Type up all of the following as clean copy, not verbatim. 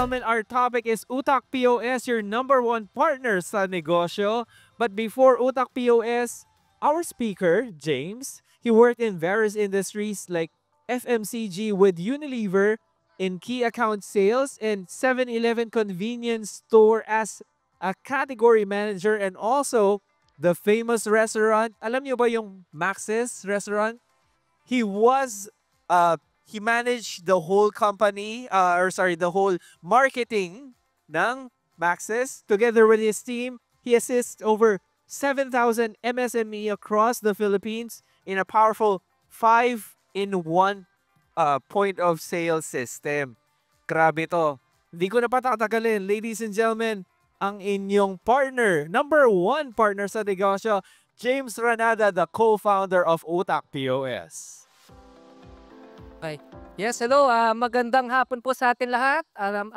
gentlemen, our topic is Utak POS, your #1 partner sa negosyo. But before Utak POS, our speaker, James, he worked in various industries like FMCG with Unilever, in key account sales, and 7-Eleven convenience store as a category manager, and also the famous restaurant. Alam niyo ba yung Max's restaurant? He was he managed the whole company the whole marketing ng Maxis. Together with his team, he assists over 7,000 MSME across the Philippines in a powerful 5-in-1 point of sale system. Grabe to. Hindi ko na patatagalin, ladies and gentlemen, ang inyong partner, #1 partner sa negosyo, James Ranada, the co-founder of Utak POS. Okay. Yes, hello. Magandang hapon po sa atin lahat.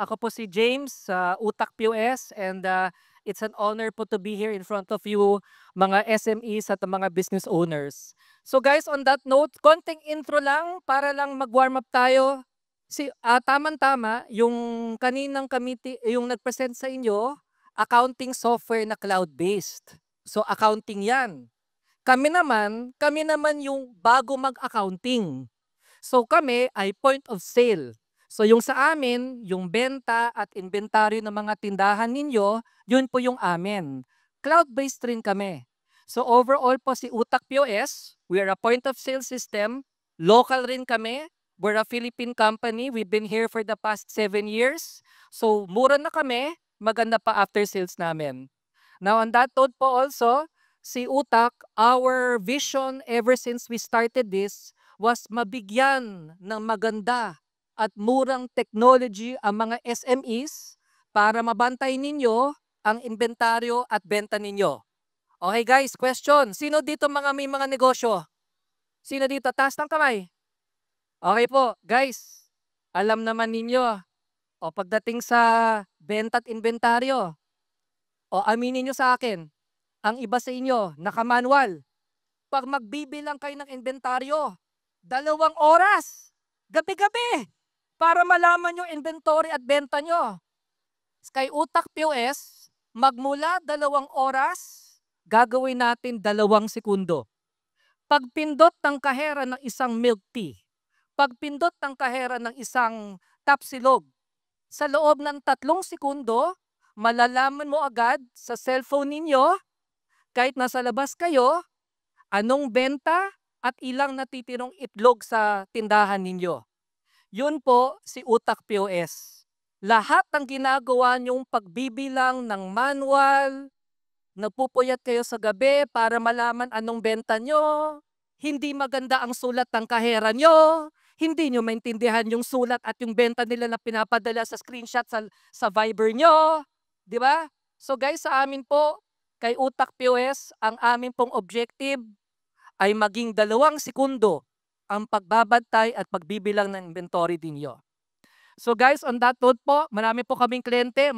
Ako po si James sa Utak POS, and it's an honor po to be here in front of you, mga SMEs at mga business owners. So guys, on that note, konting intro lang para lang mag-warm up tayo. Tamang-tama yung kaninang committee, yung nag-present sa inyo, accounting software na cloud-based. So accounting 'yan. Kami naman yung bago mag-accounting. So kami ay point of sale. So yung sa amin, yung benta at inventaryo ng mga tindahan ninyo, yun po yung amin. Cloud-based rin kami. So overall po si Utak POS, we are a point of sale system. Local rin kami. We're a Philippine company. We've been here for the past 7 years. So mura na kami, maganda pa after sales namin. Now on that note po also, si Utak, our vision ever since we started this was mabigyan ng maganda at murang technology ang mga SMEs para mabantay ninyo ang inventaryo at benta ninyo. Okay guys, question. Sino dito may mga negosyo? Sino dito? Taas ng kamay. Okay po, guys. Alam naman ninyo. O pagdating sa benta at inventaryo, o aminin nyo sa akin, ang iba sa inyo, naka-manual. Pag magbibilang kayo ng inventaryo, 2 oras, gabi-gabi, para malaman yung inventory at benta nyo. Kay Utak POS, magmula 2 oras, gagawin natin 2 segundo. Pagpindot ng kahera ng isang milk tea, pagpindot ng kahera ng isang tapsilog, sa loob ng 3 segundo, malalaman mo agad sa cellphone ninyo, kahit nasa labas kayo, anong benta at ilang natitirong itlog sa tindahan ninyo. Yun po si Utak POS. Lahat ng ginagawa nyong pagbibilang ng manual, napupuyat kayo sa gabi para malaman anong benta nyo, hindi maganda ang sulat ng kahera nyo, hindi nyo maintindihan yung sulat at yung benta nila na pinapadala sa screenshot sa Viber nyo. Di ba? So guys, sa amin po, kay Utak POS, ang amin pong objective ay maging 2 segundo ang pagbabantay at pagbibilang ng inventory ninyo. So guys, on that note po, marami po kaming kliyente,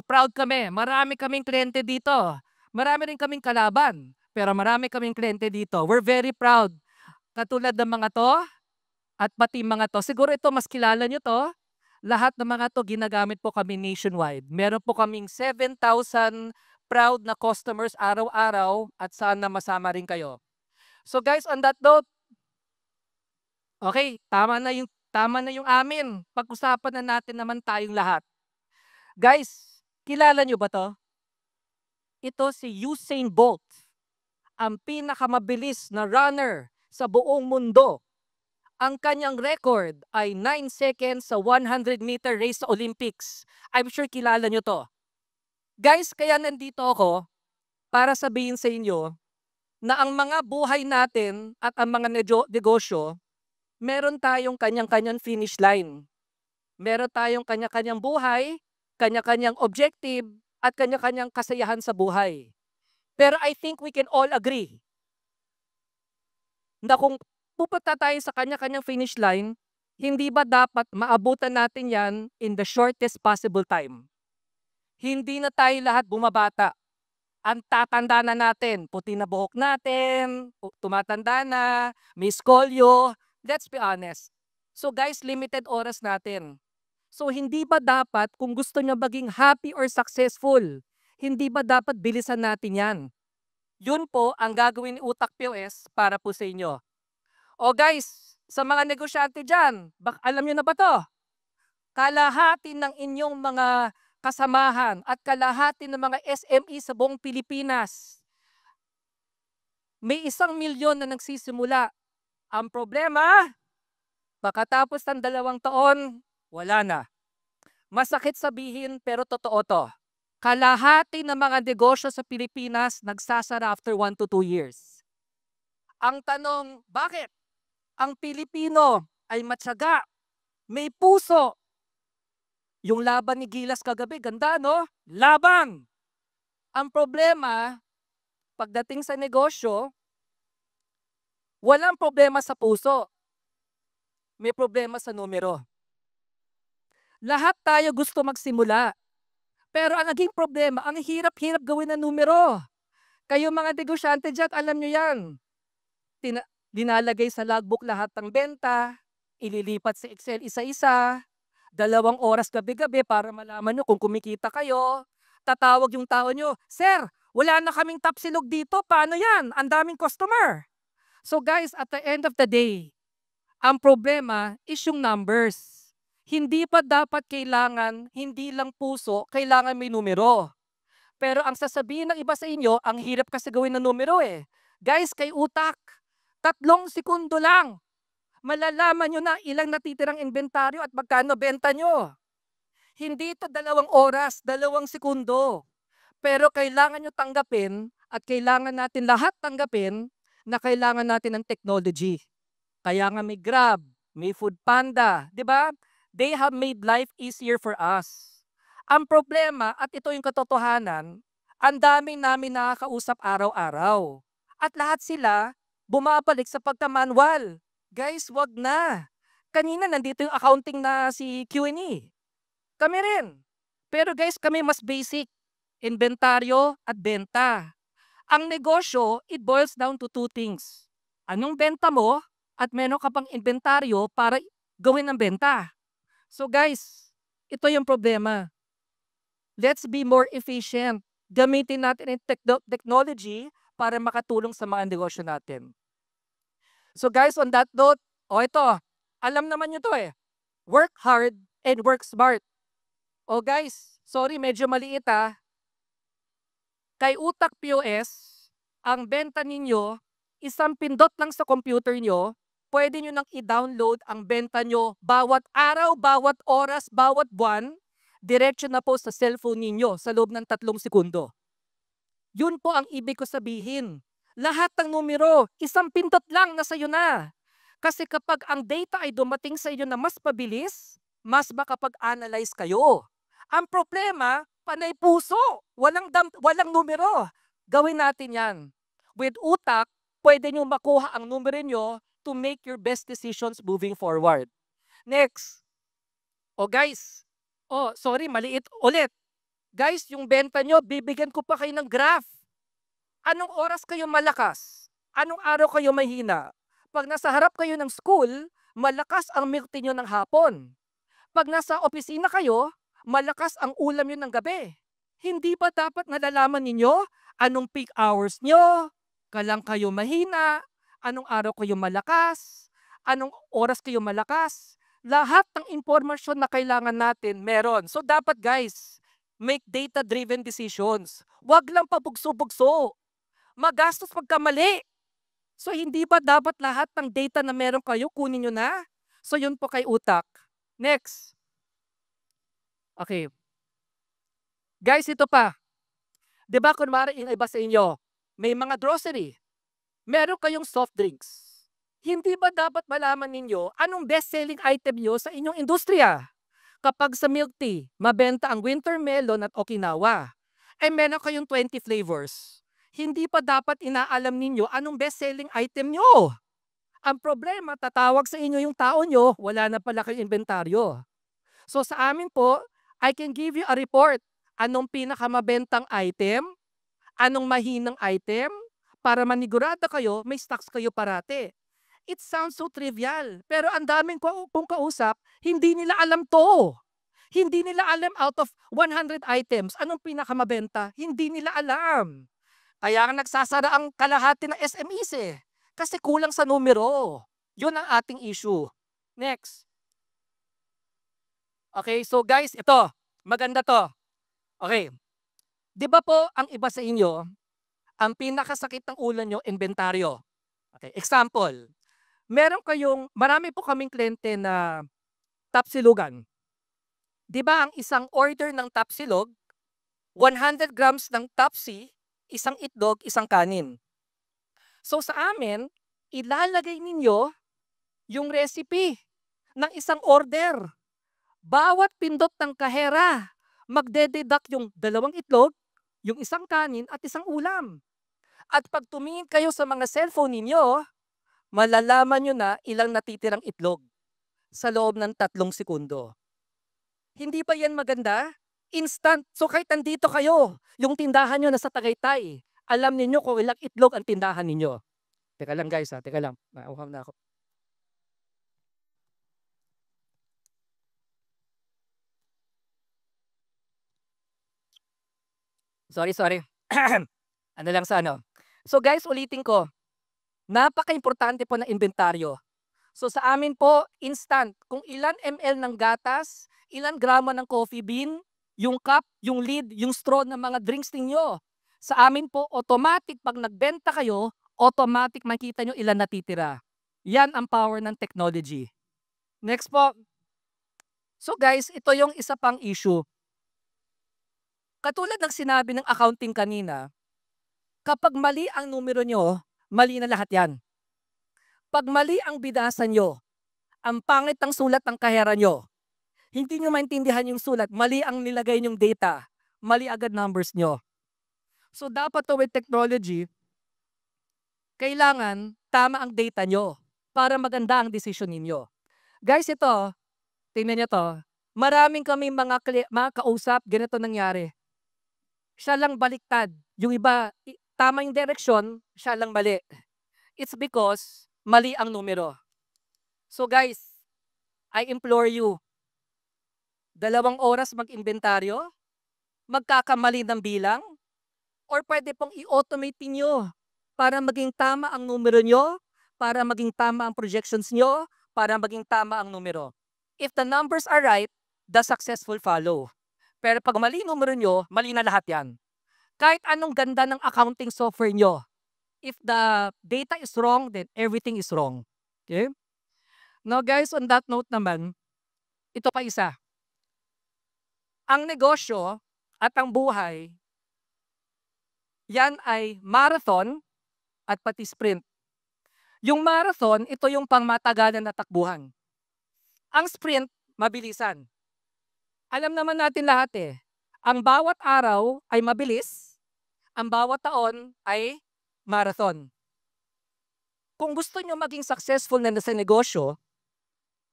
proud kami, marami kaming kliyente dito. Marami rin kaming kalaban, pero marami kaming kliyente dito. We're very proud. Katulad ng mga to, at pati mga to, siguro ito mas kilala nyo to, lahat ng mga to ginagamit po kami nationwide. Meron po kaming 7,000 proud na customers araw-araw at sana masama rin kayo. So guys, on that note, okay, tama na yung amin. Pag-usapan na natin naman tayong lahat. Guys, kilala nyo ba to? Ito si Usain Bolt, ang pinakamabilis na runner sa buong mundo. Ang kanyang record ay 9 seconds sa 100-meter race sa Olympics. I'm sure kilala nyo to. Guys, kaya nandito ako para sabihin sa inyo na ang mga buhay natin at ang mga negosyo, meron tayong kanyang-kanyang finish line. Meron tayong kanya-kanyang buhay, kanya-kanyang objective, at kanya-kanyang kasayahan sa buhay. Pero I think we can all agree na kung pupunta tayo sa kanya-kanyang finish line, hindi ba dapat maabutan natin yan in the shortest possible time? Hindi na tayo lahat bumabata. Ang tatanda na natin, puti na buhok natin, tumatanda na, may skolyo. Let's be honest. So guys, limited oras natin. So hindi ba dapat kung gusto niyo maging happy or successful, hindi ba dapat bilisan natin yan? Yun po ang gagawin ni Utak POS para po sa inyo. O guys, sa mga negosyante dyan, alam nyo na ba to? Kalahati ng inyong mga kasamahan at kalahati ng mga SME sa buong Pilipinas, may 1,000,000 na nagsisimula. Ang problema, pagkatapos ng 2 taon, wala na. Masakit sabihin pero totoo to. Kalahati ng mga negosyo sa Pilipinas nagsasara after 1 to 2 years. Ang tanong, bakit? Ang Pilipino ay matyaga, may puso. Yung laban ni Gilas kagabi, ganda no? Laban! Ang problema, pagdating sa negosyo, walang problema sa puso. May problema sa numero. Lahat tayo gusto magsimula. Pero ang naging problema, ang hirap-hirap gawin ng numero. Kayo mga negosyante dyan, alam nyo yan. Dinalagay sa logbook lahat ng benta, ililipat sa Excel isa-isa, 2 oras gabi-gabi para malaman nyo kung kumikita kayo. Tatawag yung tao nyo, "Sir, wala na kaming tapsilog dito, paano yan? Ang daming customer." So guys, at the end of the day, ang problema is yung numbers. Hindi pa dapat kailangan, hindi lang puso, kailangan may numero. Pero ang sasabihin ng iba sa inyo, ang hirap kasi gawin ng numero eh. Guys, kay Utak, 3 segundo lang. Malalaman nyo na ilang natitirang inventaryo at magkano benta nyo. Hindi ito 2 oras, 2 segundo. Pero kailangan nyo tanggapin at kailangan natin lahat tanggapin na kailangan natin ng technology. Kaya nga may Grab, may Food Panda, di ba? They have made life easier for us. Ang problema, at ito yung katotohanan, ang daming namin nakakausap araw-araw. At lahat sila bumabalik sa pagka-manual. Guys, wag na. Kanina nandito yung accounting na si Q&E. Kami rin. Pero guys, kami mas basic. Inventaryo at benta. Ang negosyo, it boils down to 2 things. Anong benta mo at meron ka pang inventaryo para gawin ang benta. So guys, ito yung problema. Let's be more efficient. Gamitin natin yung technology para makatulong sa mga negosyo natin. So guys, on that note, ito, alam naman nyo to eh. Work hard and work smart. Guys, sorry, medyo maliit ah. Kay Utak POS, ang benta ninyo, isang pindot lang sa computer nyo, pwede nyo nang i-download ang benta nyo bawat araw, bawat oras, bawat buwan, diretso na po sa cellphone ninyo sa loob ng 3 segundo. Yun po ang ibig ko sabihin. Lahat ng numero, isang pindot lang nasa iyo na. Kasi kapag ang data ay dumating sa inyo na mas pabilis, mas makapag-analyze kayo. Ang problema, panay puso, walang numero. Gawin natin yan. With Utak, pwede nyo makuha ang numero nyo to make your best decisions moving forward. Next. Guys. Sorry, maliit ulit. Guys, yung benta nyo, bibigyan ko pa kayo ng graph. Anong oras kayo malakas? Anong araw kayo mahina? Pag nasa harap kayo ng school, malakas ang milk tea nyo ng hapon. Pag nasa opisina kayo, malakas ang ulam nyo ng gabi. Hindi ba dapat nalalaman ninyo anong peak hours nyo? Kailan kayo mahina? Anong araw kayo malakas? Anong oras kayo malakas? Lahat ng impormasyon na kailangan natin meron. So dapat guys, make data-driven decisions. Huwag lang pabugso-bugso. Magastos pagkamali. So hindi ba dapat lahat ng data na meron kayo, kunin nyo na? So yun po kay Utak. Next. Okay. Guys, ito pa. Diba kunwari yung iba sa inyo, may mga grocery. Meron kayong soft drinks. Hindi ba dapat malaman ninyo anong best-selling item nyo sa inyong industriya? Kapag sa milk tea, mabenta ang winter melon at Okinawa. Meron kayong 20 flavors. Hindi pa dapat inaalam ninyo anong best-selling item nyo. Ang problema, tatawag sa inyo yung tao nyo, wala na pala kayong inventaryo. So sa amin po, I can give you a report. Anong pinakamabentang item? Anong mahinang item? Para manigurado kayo, may stocks kayo parate. It sounds so trivial, pero ang daming kong kausap, hindi nila alam to. Hindi nila alam out of 100 items, anong pinakamabenta? Hindi nila alam. Kaya nga nagsasara ang kalahati ng SMEs eh. Kasi kulang sa numero. Yun ang ating issue. Next. Okay, so guys, ito. Maganda to. Okay. Di ba po ang iba sa inyo, ang pinakasakit ng ulo nyo, inventaryo. Okay, example. Marami po kaming kliyente na tapsilugan. Di ba ang isang order ng tapsilog, 100 grams ng tapsi, isang itlog, isang kanin. So sa amin, ilalagay ninyo yung recipe ng isang order. Bawat pindot ng kahera, magdededuct yung 2 itlog, yung isang kanin at isang ulam. At pag tumingin kayo sa mga cellphone ninyo, malalaman nyo na ilang natitirang itlog sa loob ng 3 segundo. Hindi ba yan maganda? Instant. So kahit nandito kayo, yung tindahan nyo nasa Tagaytay, alam ninyo kung ilang itlog ang tindahan ninyo. Teka lang guys ha, teka lang. Nauham na ako. Sorry. Ano lang sa ano. So guys, ulitin ko. Napaka-importante po ng inventaryo. So sa amin po, instant. Kung ilan ml ng gatas, ilan gramo ng coffee bean, yung cup, yung lid, yung straw ng mga drinks ninyo. Sa amin po, automatic pag nagbenta kayo, automatic makita nyo ilan natitira. Yan ang power ng technology. Next po. So guys, ito yung isa pang issue. Katulad ng sinabi ng accounting kanina, kapag mali ang numero nyo, mali na lahat yan. Pag mali ang bidasan nyo, ang pangit ng sulat ng kahera nyo, hindi nyo maintindihan yung sulat, mali ang nilagay nyong data, mali agad numbers nyo. So dapat to with technology, kailangan tama ang data nyo para maganda ang decision ninyo. Guys, ito, tingnan nyo to, maraming kami mga kausap, ganito nangyari. Siya lang baliktad. Yung iba, tama yung direksyon, siya lang mali. It's because mali ang numero. So guys, I implore you, 2 oras mag-inventaryo, magkakamali ng bilang, or pwede pong i-automate nyo para maging tama ang numero nyo, para maging tama ang projections nyo, para maging tama ang numero. If the numbers are right, the success will follow. Pero pag mali numero nyo, mali na lahat yan. Kahit anong ganda ng accounting software nyo, if the data is wrong, then everything is wrong. Okay? Now guys, on that note naman, ito pa isa. Ang negosyo at ang buhay, yan ay marathon at pati sprint. Yung marathon, ito yung pangmatagalan na takbuhan. Ang sprint, mabilisan. Alam naman natin lahat eh, ang bawat araw ay mabilis, ang bawat taon ay marathon. Kung gusto nyo maging successful na sa negosyo,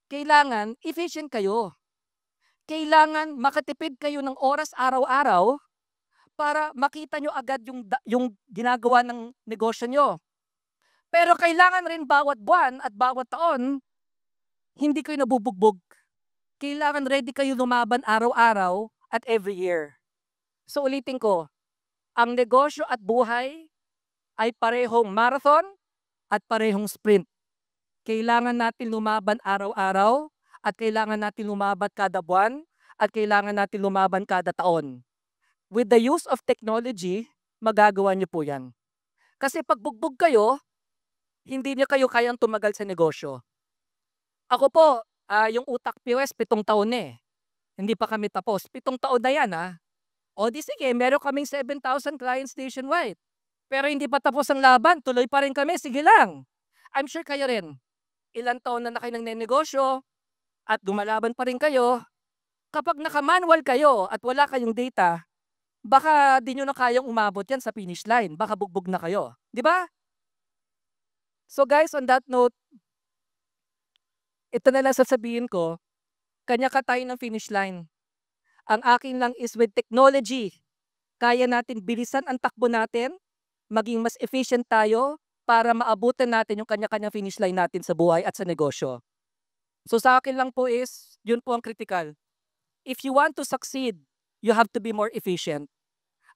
kailangan efficient kayo. Kailangan makatipid kayo ng oras araw-araw para makita nyo agad yung ginagawa ng negosyo nyo. Pero kailangan rin bawat buwan at bawat taon, hindi kayo nabubugbog. Kailangan ready kayo lumaban araw-araw at every year. So ulitin ko, ang negosyo at buhay ay parehong marathon at parehong sprint. Kailangan natin lumaban araw-araw at kailangan natin lumaban kada buwan at kailangan natin lumaban kada taon. With the use of technology, magagawa niyo po yan. Kasi pag bugbog kayo, hindi niyo kayo kayang tumagal sa negosyo. Ako po, yung Utak POS, 7 taon na eh. Hindi pa kami tapos. 7 taon na yan ha. O di sige, meron kaming 7,000 clients nationwide. Pero hindi pa tapos ang laban, tuloy pa rin kami, sige lang. I'm sure kayo rin. Ilang taon na kayo nang nenegosyo at gumalaban pa rin kayo. Kapag naka-manual kayo at wala kayong data, baka di nyo na kayang umabot yan sa finish line. Baka bugbog na kayo. Di ba? So guys, on that note, ito na lang sasabihin ko, kanya ka tayo ng finish line. Ang akin lang is with technology, kaya natin bilisan ang takbo natin, maging mas efficient tayo para maabutan natin yung kanya-kanyang finish line natin sa buhay at sa negosyo. So sa akin lang po is, yun po ang critical. if you want to succeed, you have to be more efficient.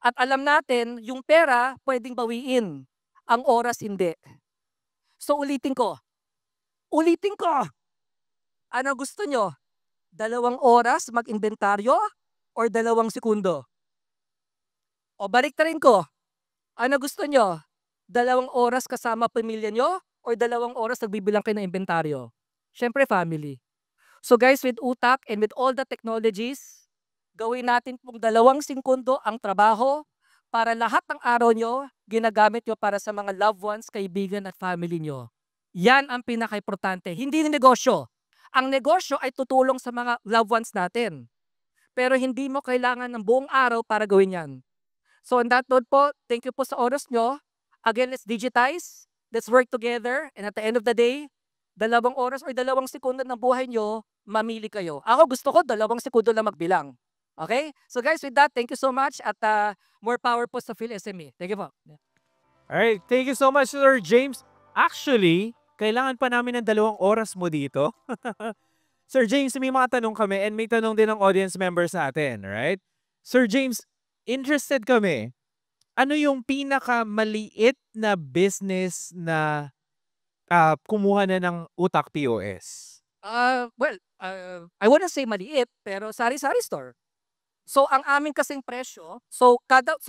At alam natin, yung pera pwedeng bawiin, ang oras hindi. So ulitin ko. Ano gusto nyo? 2 oras mag-inventaryo or 2 segundo? O baliktarin ko. Ano gusto nyo? 2 oras kasama pamilya nyo or 2 oras nagbibilang kayo ng inventaryo? Siyempre family. So guys, with utak and with all the technologies, gawin natin pong 2 segundo ang trabaho para lahat ng araw nyo, ginagamit nyo para sa mga loved ones, kaibigan at family nyo. Yan ang pinaka-importante. Hindi na negosyo. Ang negosyo ay tutulong sa mga loved ones natin. Pero hindi mo kailangan ng buong araw para gawin yan. So on that note po, thank you po sa oras nyo. Again, let's digitize. Let's work together. And at the end of the day, 2 oras or 2 segundo ng buhay nyo, mamili kayo. Ako gusto ko 2 segundo lang magbilang. Okay? So guys, with that, thank you so much at more power po sa PhilSME. Thank you po. Alright, thank you so much, Sir James. Actually, kailangan pa namin ng 2 oras mo dito. Sir James, may mga tanong kami and may tanong din ng audience members natin, right? Sir James, interested kami. Ano yung pinakamaliit na business na kumuha na ng Utak POS? I wouldn't say maliit, pero sari-sari store. So ang aming kasing presyo, so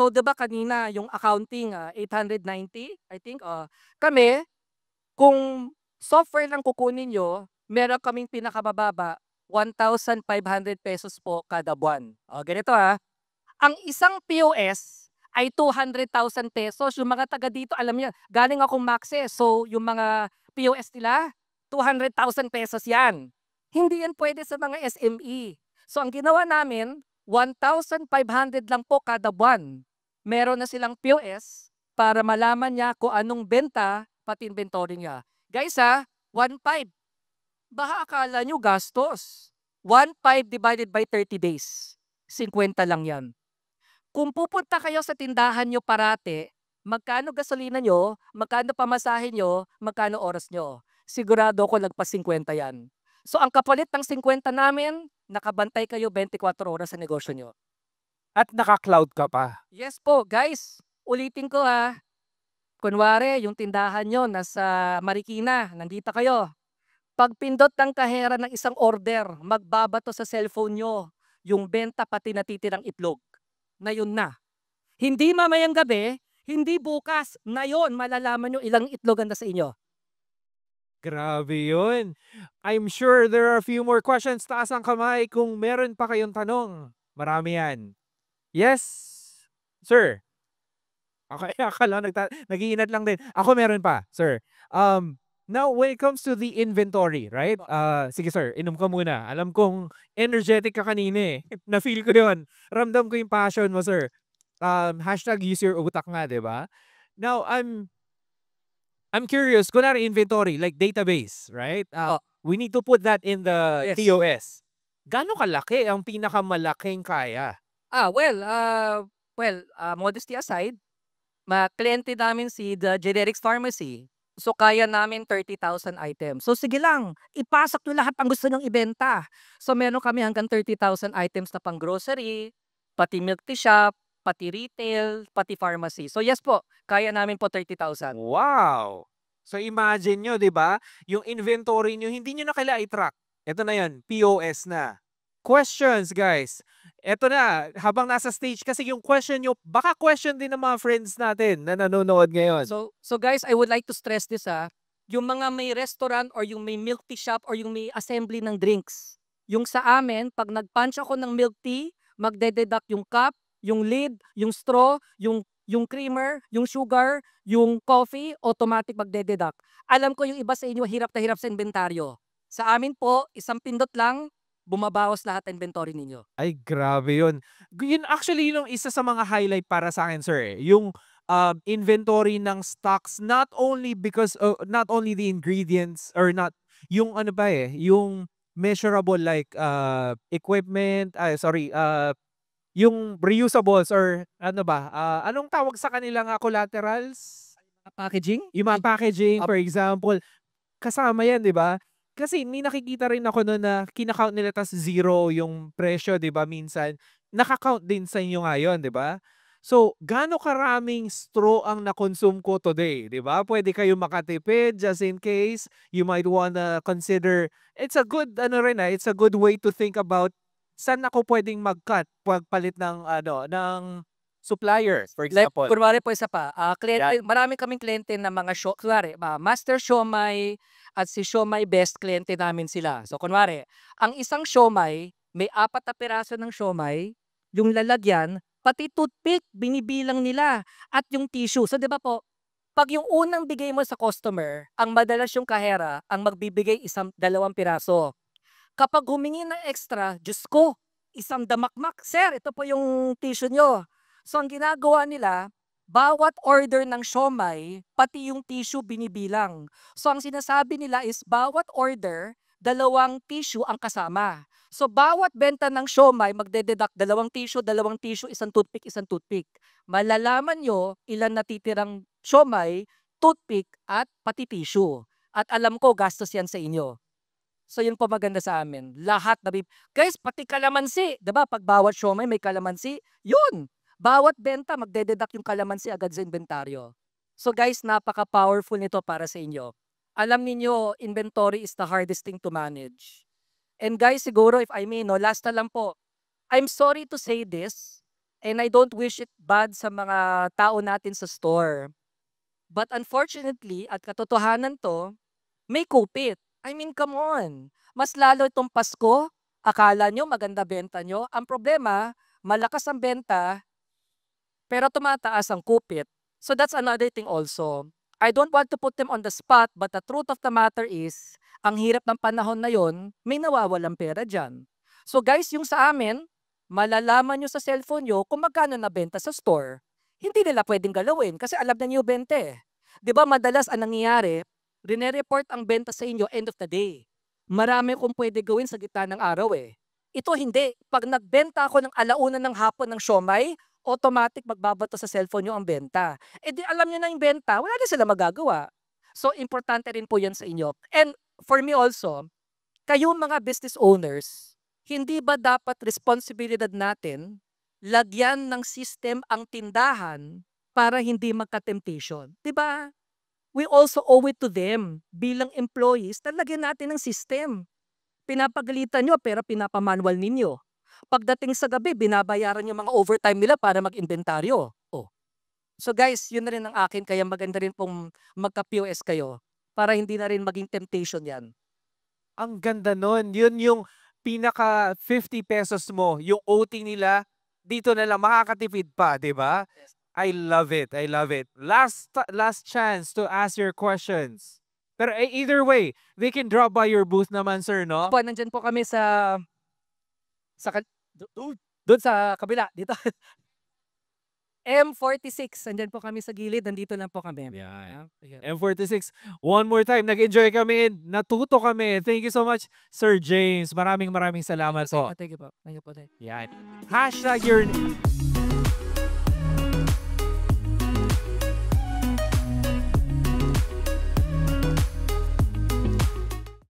'di ba kanina yung accounting 890, I think, kami kung software lang kukunin nyo, meron kaming pinakamababa, 1,500 pesos po kada buwan. O, ganito ang isang POS ay 200,000 pesos. Yung mga taga dito, alam niya, galing akong Maxes. So, yung mga POS nila, 200,000 pesos yan. Hindi yan pwede sa mga SME. So, ang ginawa namin, 1,500 lang po kada buwan. Meron na silang POS para malaman niya kung anong benta pati inventory niya. Guys 1.5. Baka akala nyo gastos. 1.5 divided by 30 days. 50 lang yan. Kung pupunta kayo sa tindahan nyo parate, magkano gasolina nyo, magkano pamasahe nyo, magkano oras nyo. Sigurado ko lagpas 50 yan. So ang kapalit ng 50 namin, nakabantay kayo 24 oras sa negosyo nyo. At naka-cloud ka pa. Yes po, guys. Ulitin ko Kunwari, yung tindahan nyo nasa Marikina, nandito kayo. Pag pindot ng kahera ng isang order, magbabato sa cellphone nyo yung benta pati natitirang itlog. Na yun na. Hindi mamayang gabi, hindi bukas. Na yun, malalaman nyo ilang itlog ang nasa inyo. Grabe yun. I'm sure there are a few more questions. Taas ang kamay kung meron pa kayong tanong. Marami yan. Yes, sir. Okay, akala nag-iinat lang din. Ako meron pa, sir. Now, when it comes to the inventory, right? Sige sir, inom ka muna. Alam kong energetic ka kanina eh. Na-feel ko yun. Ramdam ko yung passion mo, sir. Hashtag use your utak nga, di ba? Now, I'm curious, kunwari inventory, like database, right? We need to put that in the Yes. POS. Gano'ng kalaki ang pinakamalaking kaya? Modesty aside, kliyente namin si The Generics Pharmacy. So, kaya namin 30,000 items. So, sige lang, ipasok nyo lahat ang gusto nyong ibenta. So, meron kami hanggang 30,000 items na pang grocery, pati milk tea shop, pati retail, pati pharmacy. So, yes po, kaya namin po 30,000. Wow! So, imagine nyo, di ba? Yung inventory nyo, hindi nyo na kailangan i-track. Ito na yan, POS na. Questions, guys. Ito na, habang nasa stage, kasi yung question nyo, baka question din ng mga friends natin na nanonood ngayon. So guys, I would like to stress this yung mga may restaurant or yung may milk tea shop or yung may assembly ng drinks. Yung sa amin, pag nag-punch ako ng milk tea, magde-deduct yung cup, yung lid, yung straw, yung creamer, yung sugar, yung coffee, automatic magde-deduct. Alam ko yung iba sa inyo hirap na hirap sa inventaryo. Sa amin po, isang pindot lang, bumabawas lahat ng inventory ninyo. Ay, grabe yun. Yun actually yung isa sa mga highlight para sa akin, sir. Yung inventory ng stocks, not only the ingredients or not, yung ano ba yung measurable like equipment, yung reusables or ano ba, anong tawag sa kanila nga collaterals? Packaging? Yung mga packaging, for example, kasama yan, di ba? kasi may nakikita rin ako no'n na kina-count nila tas zero yung presyo, 'di ba, minsan. Naka-count din sa inyo ngayon, 'di ba? So, gaano karaming straw ang na-consume ko today, 'di ba? Puwede kayong makatipid just in case. You might wanna consider it's a good ano rin, it's a good way to think about saan ako puwedeng mag-cut pagpalit ng ano, ng supplier, for Like, example. kunwari po isa pa, kliyente, Yan. marami kaming kliyente na mga kunwari, Master Siomai at si Siomai Best, kliyente namin sila. So, kunwari, ang isang siomai, may 4 na piraso ng siomai, yung lalagyan, pati toothpick, binibilang nila, at yung tissue. So, di ba po, pag yung unang bigay mo sa customer, ang madalas yung kahera, ang magbibigay 2 piraso. Kapag humingi ng extra, Diyos ko, isang damakmak, "Sir, ito po yung tissue nyo." So, ang ginagawa nila, bawat order ng siomai, pati yung tissue binibilang. So, ang sinasabi nila is bawat order, 2 tissue ang kasama. So, bawat benta ng siomai, magde-deduct 2 tissue, 1 toothpick, 1 toothpick. Malalaman nyo ilan natitirang siomai, toothpick, at pati tissue. At alam ko, gastos yan sa inyo. So, yun po maganda sa amin. Lahat guys, pati kalamansi, 'di ba? Pag bawat siomai may kalamansi, yun. Bawat benta magde-deduct yung kalamansi agad sa inventaryo. So guys, napaka-powerful nito para sa inyo. Alam niyo, inventory is the hardest thing to manage. And guys, siguro if I may, no, last na lang po. I'm sorry to say this, and I don't wish it bad sa mga tao natin sa store. But unfortunately, at katotohanan to, may kupit. I mean, come on. Mas lalo itong Pasko, akala nyo maganda benta nyo. Ang problema, malakas ang benta, pero tumataas ang kupit. So that's another thing also. I don't want to put them on the spot, but the truth of the matter is, ang hirap ng panahon na yon, may nawawalang pera dyan. So guys, yung sa amin, malalaman nyo sa cellphone nyo kung magkano nabenta sa store. Hindi nila pwedeng galawin kasi alam na nyo yung benta eh. 'Di ba madalas ang nangyayari, rine-report ang benta sa inyo end of the day. Marami kong pwede gawin sa gitna ng araw eh. Ito hindi. Pag nagbenta ako ng 1:00 ng hapon ng siomai, automatic magbabato sa cellphone nyo ang benta. Eh di alam nyo na yung benta, wala na sila magagawa. So importante rin po yan sa inyo. And for me also, kayo mga business owners, hindi ba dapat responsibilidad natin lagyan ng system ang tindahan para hindi magka-temptation? 'Di ba? We also owe it to them bilang employees na lagyan natin ng system. Pinapagalitan nyo pero pinapamanual ninyo. Pagdating sa gabi, binabayaran yung mga overtime nila para mag-inventaryo. Oh. So guys, yun na rin ang akin, kaya maganda rin pong magka-POS kayo para hindi na rin maging temptation yan. Ang ganda nun. Yun yung pinaka 50 pesos mo, yung OT nila, dito na lang makakatipid pa, di ba? Yes. I love it. I love it. Last chance to ask your questions. Pero either way, they can drop by your booth naman, sir, no? Po, nandyan po kami doon sa kabila, dito. M46, nandyan po kami sa gilid, nandito lang po kami. Yan. Ayan. M46, one more time, nag-enjoy kami, natuto kami. Thank you so much, Sir James. Maraming salamat po. Thank you po. Thank you po. Yan. Hashtag your